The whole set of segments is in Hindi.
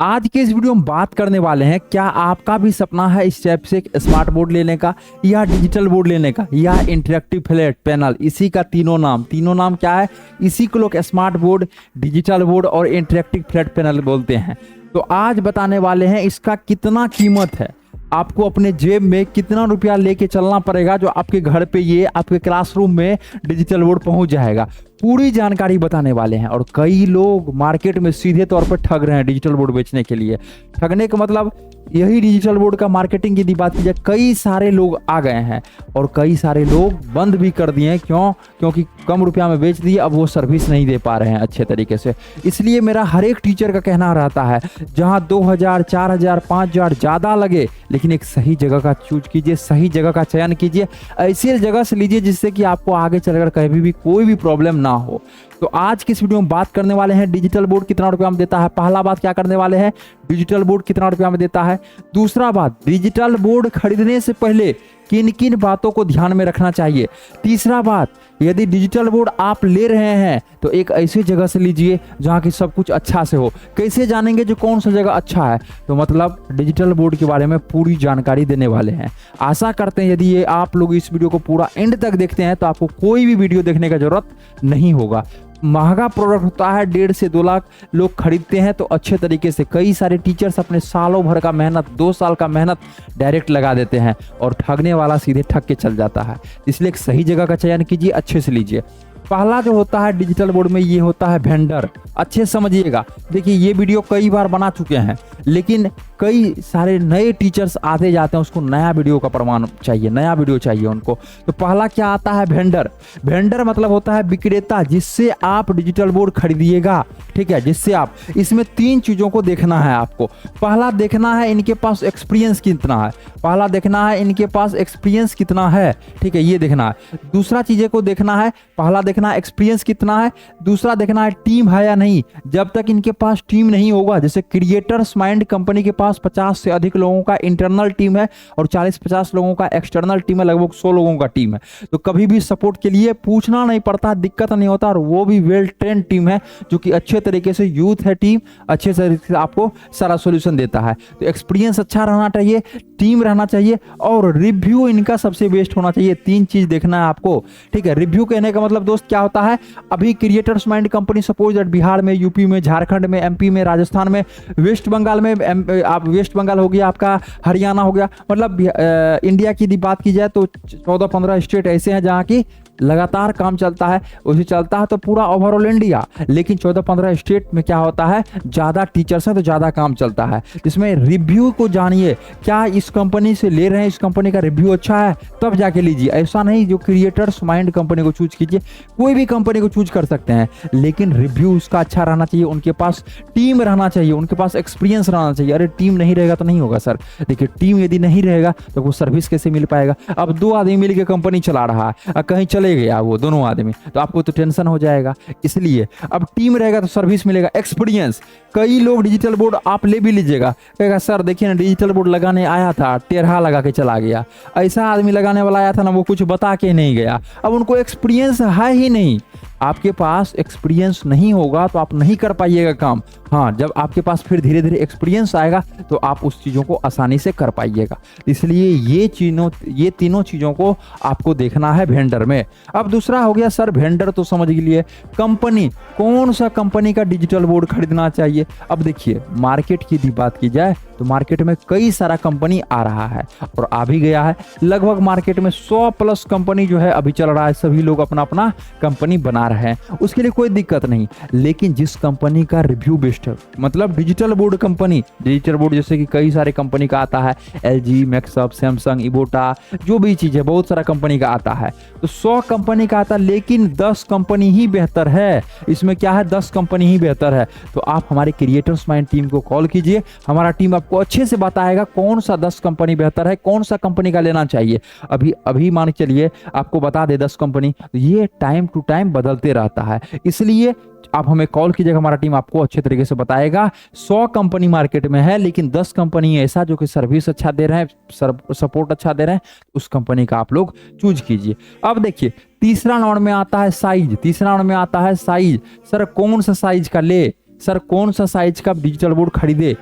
आज के इस वीडियो में बात करने वाले हैं, क्या आपका भी सपना है इस टाइप से एक स्मार्ट बोर्ड लेने का या डिजिटल बोर्ड लेने का या इंटरेक्टिव फ्लैट पैनल। इसी का तीनों नाम क्या है, इसी को लोग स्मार्ट बोर्ड, डिजिटल बोर्ड और इंटरेक्टिव फ्लैट पैनल बोलते हैं। तो आज बताने वाले हैं इसका कितना कीमत है, आपको अपने जेब में कितना रुपया लेके चलना पड़ेगा जो आपके घर पे ये आपके क्लासरूम में डिजिटल बोर्ड पहुंच जाएगा। पूरी जानकारी बताने वाले हैं। और कई लोग मार्केट में सीधे तौर पर ठग रहे हैं डिजिटल बोर्ड बेचने के लिए। ठगने का मतलब यही डिजिटल बोर्ड का मार्केटिंग की बात की जाए, कई सारे लोग आ गए हैं और कई सारे लोग बंद भी कर दिए हैं। क्योंकि कम रुपया में बेच दिए, अब वो सर्विस नहीं दे पा रहे हैं अच्छे तरीके से। इसलिए मेरा हर एक टीचर का कहना रहता है, जहां 2000, 4000, 5000 ज़्यादा लगे, लेकिन एक सही जगह का चूज कीजिए, सही जगह का चयन कीजिए, ऐसी जगह से लीजिए जिससे कि आपको आगे चलकर कभी भी कोई भी प्रॉब्लम ना हो। तो आज की इस वीडियो में बात करने वाले हैं डिजिटल बोर्ड कितना रुपया में देता है। पहला बात क्या करने वाले हैं, डिजिटल बोर्ड कितना रुपया में देता है। दूसरा बात, डिजिटल बोर्ड खरीदने से पहले किन किन बातों को ध्यान में रखना चाहिए। तीसरा बात, यदि डिजिटल बोर्ड आप ले रहे हैं तो एक ऐसी जगह से लीजिए जहां की सब कुछ अच्छा से हो। कैसे जानेंगे जो कौन सा जगह अच्छा है, तो मतलब डिजिटल बोर्ड के बारे में पूरी जानकारी देने वाले हैं। आशा करते हैं यदि ये आप लोग इस वीडियो को पूरा एंड तक देखते हैं तो आपको कोई भी वीडियो देखने का जरूरत नहीं होगा। महंगा प्रोडक्ट होता है, 1.5 से 2 लाख लोग खरीदते हैं, तो अच्छे तरीके से कई सारे टीचर्स अपने सालों भर का मेहनत, 2 साल का मेहनत डायरेक्ट लगा देते हैं और ठगने वाला सीधे ठग के चल जाता है। इसलिए एक सही जगह का चयन कीजिए, अच्छे से लीजिए। पहला जो होता है डिजिटल बोर्ड में, ये होता है वेंडर। अच्छे समझिएगा। देखिए, ये वीडियो कई बार बना चुके हैं, लेकिन कई सारे नए टीचर्स आते जाते हैं, उसको नया वीडियो का प्रमाण चाहिए, नया वीडियो चाहिए उनको। तो पहला क्या आता है, वेंडर। वेंडर मतलब होता है विक्रेता, जिससे आप डिजिटल बोर्ड खरीदिएगा, ठीक है, जिससे आप इसमें 3 चीजों को देखना है आपको। पहला देखना है इनके पास एक्सपीरियंस कितना है, पहला देखना है इनके पास एक्सपीरियंस कितना है, ठीक है, ये देखना है। दूसरा चीजें को देखना है, पहला देखना है एक्सपीरियंस कितना है, दूसरा देखना है टीम है या नहीं। जब तक इनके पास टीम नहीं होगा, जैसे क्रिएटर्स माइंड कंपनी के पास 50 से अधिक लोगों का इंटरनल टीम है और 40-50 लोगों का एक्सटर्नल टीम है, लगभग 100 लोगों का टीम है, तो कभी भी सपोर्ट के लिए पूछना नहीं पड़ता, दिक्कत नहीं होता। और वो भी वेल ट्रेन टीम है, जो कि अच्छे तरीके से यूथ है टीम, अच्छे तरीके से आपको सारा सोल्यूशन देता है। तो एक्सपीरियंस अच्छा रहना चाहिए, टीम रहना चाहिए और रिव्यू इनका सबसे बेस्ट होना चाहिए। 3 चीज देखना है आपको, ठीक है। रिव्यू कहने का मतलब दोस्त क्या होता है, अभी creators mind company suppose that Bihar में, यूपी में, झारखंड में, एमपी में, राजस्थान में, वेस्ट बंगाल में, आप वेस्ट बंगाल हो गया, आपका हरियाणा हो गया, मतलब इंडिया की बात की जाए तो 14-15 स्टेट ऐसे हैं जहां की लगातार काम चलता है। उसे चलता है तो पूरा ओवरऑल इंडिया, लेकिन 14-15 स्टेट में क्या होता है, ज्यादा टीचर्स हैं तो ज्यादा काम चलता है। इसमें रिव्यू को जानिए, क्या इस कंपनी से ले रहे हैं, इस कंपनी का रिव्यू अच्छा है, तब जाके लीजिए। ऐसा नहीं जो क्रिएटर्स माइंड कंपनी को चूज कीजिए, कोई भी कंपनी को चूज कर सकते हैं, लेकिन रिव्यू उसका अच्छा रहना चाहिए, उनके पास टीम रहना चाहिए, उनके पास एक्सपीरियंस रहना चाहिए। अरे टीम नहीं रहेगा तो नहीं होगा सर। देखिए, टीम यदि नहीं रहेगा तो वो सर्विस कैसे मिल पाएगा। अब 2 आदमी मिलकर कंपनी चला रहा है, कहीं चले गया वो दोनों आदमी, तो आपको तो टेंशन हो जाएगा। इसलिए अब टीम रहेगा तो सर्विस मिलेगा, एक्सपीरियंस। कई लोग डिजिटल बोर्ड आप ले भी लीजिएगा, कहेगा सर देखिए ना, डिजिटल बोर्ड लगाने आया था, टेढ़ा लगा के चला गया। ऐसा आदमी लगाने वाला आया था ना, वो कुछ बता के नहीं गया। अब उनको एक्सपीरियंस है ही नहीं। आपके पास एक्सपीरियंस नहीं होगा तो आप नहीं कर पाइएगा काम। हाँ, जब आपके पास फिर धीरे धीरे एक्सपीरियंस आएगा तो आप उस चीज़ों को आसानी से कर पाइएगा। इसलिए ये तीनों चीज़ों को आपको देखना है वेंडर में। अब दूसरा हो गया सर, वेंडर तो समझ लिए, कंपनी, कौन सा कंपनी का डिजिटल बोर्ड खरीदना चाहिए। अब देखिए, मार्केट की बात की जाए तो मार्केट में कई सारा कंपनी आ रहा है और आ भी गया है। लगभग मार्केट में 100+ कंपनी जो है अभी चल रहा है, सभी लोग अपना अपना कंपनी बना रहे हैं, उसके लिए कोई दिक्कत नहीं। लेकिन जिस कंपनी का रिव्यू बेस्ट है, मतलब digital board company, digital board जैसे कि कई सारे कंपनी का आता है, LG, मैक्सअप, सैमसंग, इबोटा, जो भी चीज़ है, बहुत सारा कंपनी का आता है। तो 100 कंपनी का आता है, लेकिन 10 कंपनी ही बेहतर है। इसमें क्या है, 10 कंपनी ही बेहतर है। तो आप हमारे क्रिएटर्स माइंड टीम को कॉल कीजिए, हमारा टीम आपको अच्छे से बताएगा कौन सा 10 कंपनी बेहतर है, कौन सा कंपनी का लेना चाहिए। अभी मान के चलिए आपको बता दे 10 कंपनी, तो ये टाइम टू टाइम बदलते रहता है। इसलिए आप हमें कॉल कीजिएगा, हमारा टीम आपको अच्छे तरीके से बताएगा। 100 कंपनी मार्केट में है, लेकिन 10 कंपनी ऐसा जो कि सर्विस अच्छा दे रहे हैं, सपोर्ट अच्छा दे रहे हैं, उस कंपनी का आप लोग चूज कीजिए। अब देखिए, तीसरा नंबर में आता है साइज। तीसरा नंबर में आता है साइज। सर कौन सा साइज का ले, सर कौन सा साइज का डिजिटल बोर्ड खरीदे,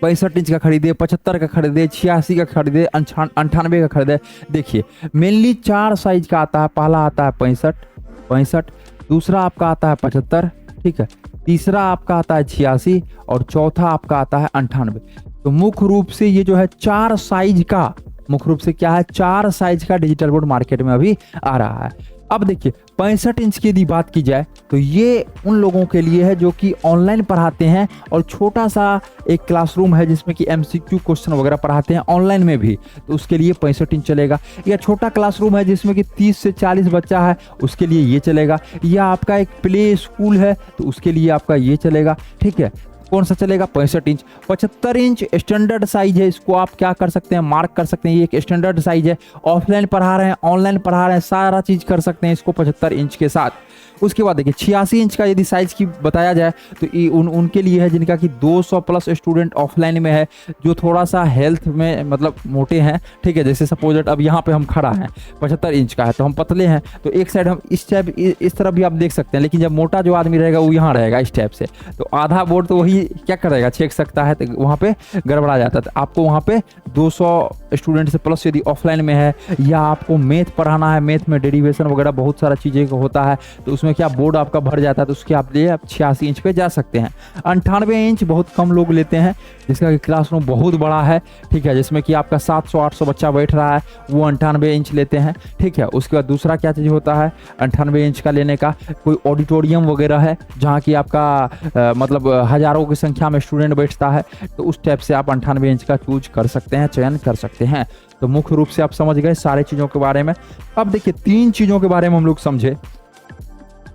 65 इंच का खरीदे, 75 का खरीदे, 86 का खरीदे, 98 का खरीदे। देखिए मेनली 4 साइज का आता है। पहला आता है 65, दूसरा आपका आता है 75, ठीक है, तीसरा आपका आता है 86 और चौथा आपका आता है 98। तो मुख्य रूप से ये जो है 4 साइज का, मुख्य रूप से क्या है, 4 साइज का डिजिटल बोर्ड मार्केट में अभी आ रहा है। अब देखिए 65 इंच की यदि बात की जाए तो ये उन लोगों के लिए है जो कि ऑनलाइन पढ़ाते हैं और छोटा सा एक क्लासरूम है जिसमें कि एमसीक्यू क्वेश्चन वगैरह पढ़ाते हैं ऑनलाइन में भी, तो उसके लिए 65 इंच चलेगा। या छोटा क्लासरूम है जिसमें कि 30 से 40 बच्चा है, उसके लिए ये चलेगा। या आपका एक प्ले स्कूल है तो उसके लिए आपका ये चलेगा, ठीक है। कौन सा चलेगा, 65 इंच। 75 इंच स्टैंडर्ड साइज है, इसको आप क्या कर सकते हैं, मार्क कर सकते हैं, ये एक स्टैंडर्ड साइज है। ऑफलाइन पढ़ा रहे हैं, ऑनलाइन पढ़ा रहे हैं, सारा चीज कर सकते हैं इसको 75 इंच के साथ। उसके बाद देखिए 86 इंच का यदि साइज की बताया जाए तो उनके लिए है जिनका कि 200 प्लस स्टूडेंट ऑफलाइन में है, जो थोड़ा सा हेल्थ में मतलब मोटे हैं, ठीक है। जैसे सपोज अब यहाँ पे हम खड़ा हैं, 75 इंच का है तो हम पतले हैं, तो एक साइड हम इस टाइप इस तरफ भी आप देख सकते हैं। लेकिन जब मोटा जो आदमी रहेगा वो यहाँ रहेगा इस टाइप से, तो आधा बोर्ड तो वही क्या करेगा, छेक सकता है, तो वहाँ पे गड़बड़ा जाता है। तो आपको वहाँ पे 200 स्टूडेंट से प्लस यदि ऑफलाइन में है, या आपको मैथ पढ़ाना है, मैथ में डेरिवेशन वगैरह बहुत सारा चीज़ें होता है, तो उसमें क्या बोर्ड आपका भर जाता है, तो उसके आप लिए 86 इंच पे जा सकते हैं। 98 इंच बहुत कम लोग लेते हैं, जिसका कि क्लासरूम बहुत बड़ा है, ठीक है, जिसमें कि आपका 700-800 बच्चा बैठ रहा है, वो 98 इंच लेते हैं, ठीक है। उसके बाद दूसरा क्या चीज़ होता है 98 इंच का लेने का, कोई ऑडिटोरियम वगैरह है जहाँ की आपका मतलब हज़ारों की संख्या में स्टूडेंट बैठता है, तो उस टाइप से आप 98 इंच का चूज कर सकते हैं, चयन कर सकते हैं। तो मुख्य रूप से आप समझ गए सारे चीज़ों के बारे में। अब देखिए 3 चीज़ों के बारे में हम लोग समझे।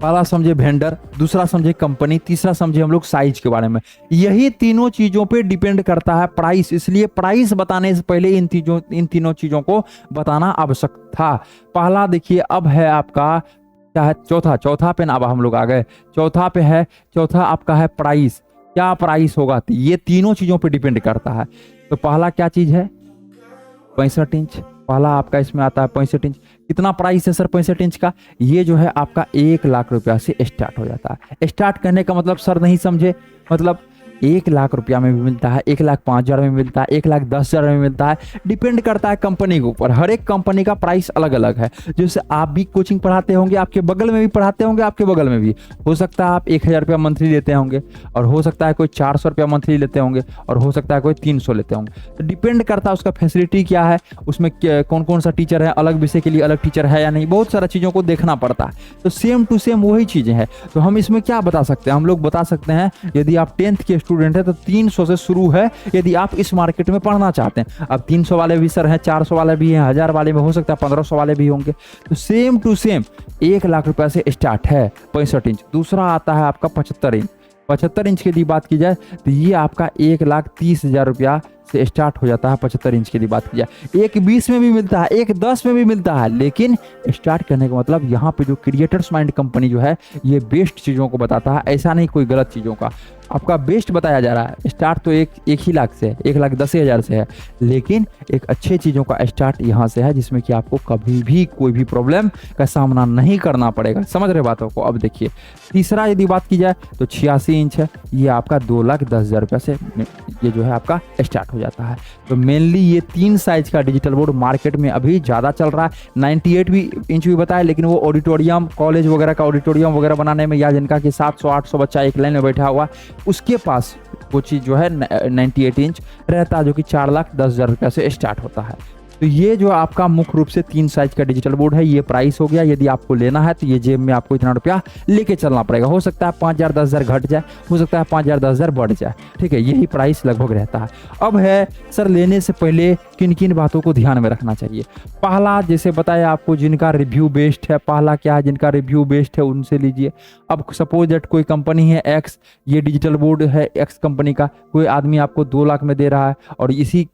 पहला समझे वेंडर, दूसरा समझे कंपनी, तीसरा समझे हम लोग साइज के बारे में। यही तीनों चीजों पे डिपेंड करता है प्राइस, इसलिए प्राइस बताने से पहले इन तीनों चीजों को बताना आवश्यक था। पहला देखिए अब है आपका क्या है, चौथा पे ना, अब हम लोग आ गए चौथा पे है। चौथा आपका है प्राइस, क्या प्राइस होगा, तो ये तीनों चीजों पे डिपेंड करता है। तो पहला क्या चीज है, 65 इंच। पहला आपका इसमें आता है 65 इंच। कितना प्राइस है सर 65 इंच का, ये जो है आपका 1 लाख रुपया से स्टार्ट हो जाता है। स्टार्ट करने का मतलब सर नहीं समझे, मतलब 1 लाख रुपया में भी मिलता है, 1,05,000 में मिलता है, 1,10,000 में मिलता है, डिपेंड करता है कंपनी के ऊपर। हर एक कंपनी का प्राइस अलग अलग है। जैसे आप भी कोचिंग पढ़ाते होंगे, आपके बगल में भी पढ़ाते होंगे, आपके बगल में भी हो सकता है आप 1,000 रुपया मंथली लेते होंगे, और हो सकता है कोई 400 रुपया मंथली लेते होंगे, और हो सकता है कोई 300 लेते होंगे। तो डिपेंड करता है उसका फैसिलिटी क्या है, उसमें कौन कौन सा टीचर है, अलग विषय के लिए अलग टीचर है या नहीं, बहुत सारा चीज़ों को देखना पड़ता है। तो सेम टू सेम वही चीज़ें हैं। तो हम इसमें क्या बता सकते हैं, हम लोग बता सकते हैं यदि आप 10th के स्टूडेंट हैं तो 300 से शुरू है यदि आप इस मार्केट में पढ़ना चाहते हैं। अब 300 वाले भी सर हैं, 400 वाले भी हैं, 1000 वाले में हो सकता है 1500 वाले भी होंगे। तो सेम टू सेम 1 लाख रुपए से स्टार्ट है 65 इंच। दूसरा आता है आपका 75 इंच। 75 इंच की यदि बात की जाए तो ये आपका 1,30,000 रुपया से स्टार्ट हो जाता है। 75 इंच की यदि बात की जाए 1,20 में भी मिलता है, 1,10 में भी मिलता है, लेकिन स्टार्ट करने का मतलब यहाँ पे जो क्रिएटर्स माइंड कंपनी जो है ये बेस्ट चीज़ों को बताता है, ऐसा नहीं कोई गलत चीज़ों का आपका बेस्ट बताया जा रहा है। स्टार्ट तो एक ही लाख से है, 1,10,000 से है, लेकिन एक अच्छे चीज़ों का स्टार्ट यहाँ से है जिसमें कि आपको कभी भी कोई भी प्रॉब्लम का सामना नहीं करना पड़ेगा। समझ रहे बातों को। अब देखिए तीसरा यदि बात की जाए तो 86 इंच है, ये आपका 2,10,000 रुपये से ये जो है आपका स्टार्ट हो जाता है। तो मेनली ये 3 साइज का डिजिटल बोर्ड मार्केट में अभी ज़्यादा चल रहा है। 98 इंच भी बताया, लेकिन वो ऑडिटोरियम कॉलेज वगैरह का ऑडिटोरियम वगैरह बनाने में, या जिनका कि 700-800 बच्चा एक लाइन में बैठा हुआ उसके पास वो चीज़ जो है 98 इंच रहता है, जो कि 4,10,000 रुपये से स्टार्ट होता है। तो ये जो आपका मुख्य रूप से 3 साइज का डिजिटल बोर्ड है, ये प्राइस हो गया। यदि आपको लेना है तो ये जेब में आपको इतना रुपया लेके चलना पड़ेगा। हो सकता है 5,000 10,000 घट जाए, हो सकता है 5,000 10,000 बढ़ जाए, ठीक है, यही प्राइस लगभग रहता है। अब है सर लेने से पहले किन किन बातों को ध्यान में रखना चाहिए। पहला जैसे बताया आपको, जिनका रिव्यू बेस्ड है, पहला क्या है, जिनका रिव्यू बेस्ड है उनसे लीजिए। अब सपोज दैट कोई कंपनी है एक्स, ये डिजिटल बोर्ड है एक्स कंपनी का, कोई आदमी आपको 2 लाख में दे रहा है, और इसी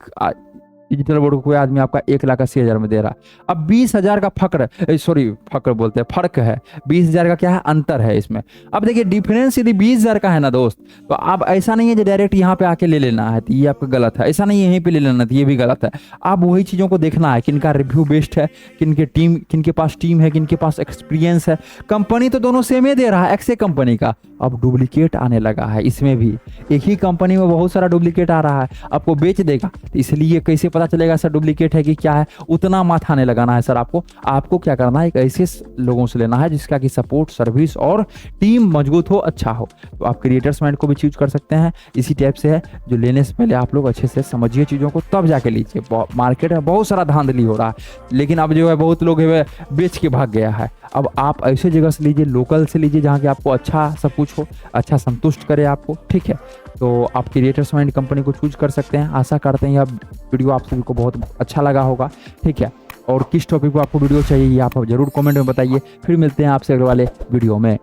डिजिटल बोर्ड को कोई आदमी आपका 1,80,000 में दे रहा है। अब 20,000 का फर्क बोलते हैं, फर्क है, 20,000 का क्या है, अंतर है इसमें। अब देखिए डिफरेंस यदि 20,000 का है ना दोस्त, तो आप ऐसा नहीं है कि डायरेक्ट यहाँ पे आके ले लेना है, तो ये आपका गलत है। ऐसा नहीं है यहीं पे ले लेना, तो ये भी गलत है। आप वही चीज़ों को देखना है, किनका रिव्यू बेस्ट है, किनके पास टीम है, किनके पास एक्सपीरियंस है। कंपनी तो दोनों सेम ही दे रहा है, एक्से कंपनी का। अब डुप्लीकेट आने लगा है इसमें भी, एक ही कंपनी में बहुत सारा डुप्लीकेट आ रहा है, आपको बेच देगा। तो इसलिए कैसे पता चलेगा सर डुप्लीकेट है कि क्या है, उतना माथा नहीं लगाना है सर आपको क्या करना है, एक ऐसे लोगों से लेना है जिसका कि सपोर्ट, सर्विस और टीम मजबूत हो, अच्छा हो। तो आप क्रिएटर्स माइंड को भी चूज कर सकते हैं, इसी टाइप से है जो लेने से पहले आप लोग अच्छे से समझिए चीज़ों को, तब जाके लीजिए। मार्केट में बहुत सारा धांधली हो रहा है, लेकिन अब जो है बहुत लोग है बेच के भाग गया है। अब आप ऐसे जगह से लीजिए, लोकल से लीजिए, जहाँ कि आपको अच्छा सब कुछ हो, अच्छा संतुष्ट करे आपको, ठीक है। तो आप क्रिएटर्स माइंड कंपनी को चूज कर सकते हैं। आशा करते हैं यह वीडियो आप सभी को बहुत अच्छा लगा होगा, ठीक है। और किस टॉपिक पर आपको वीडियो चाहिए ये आप जरूर कमेंट में बताइए। फिर मिलते हैं आपसे अगले वाले वीडियो में।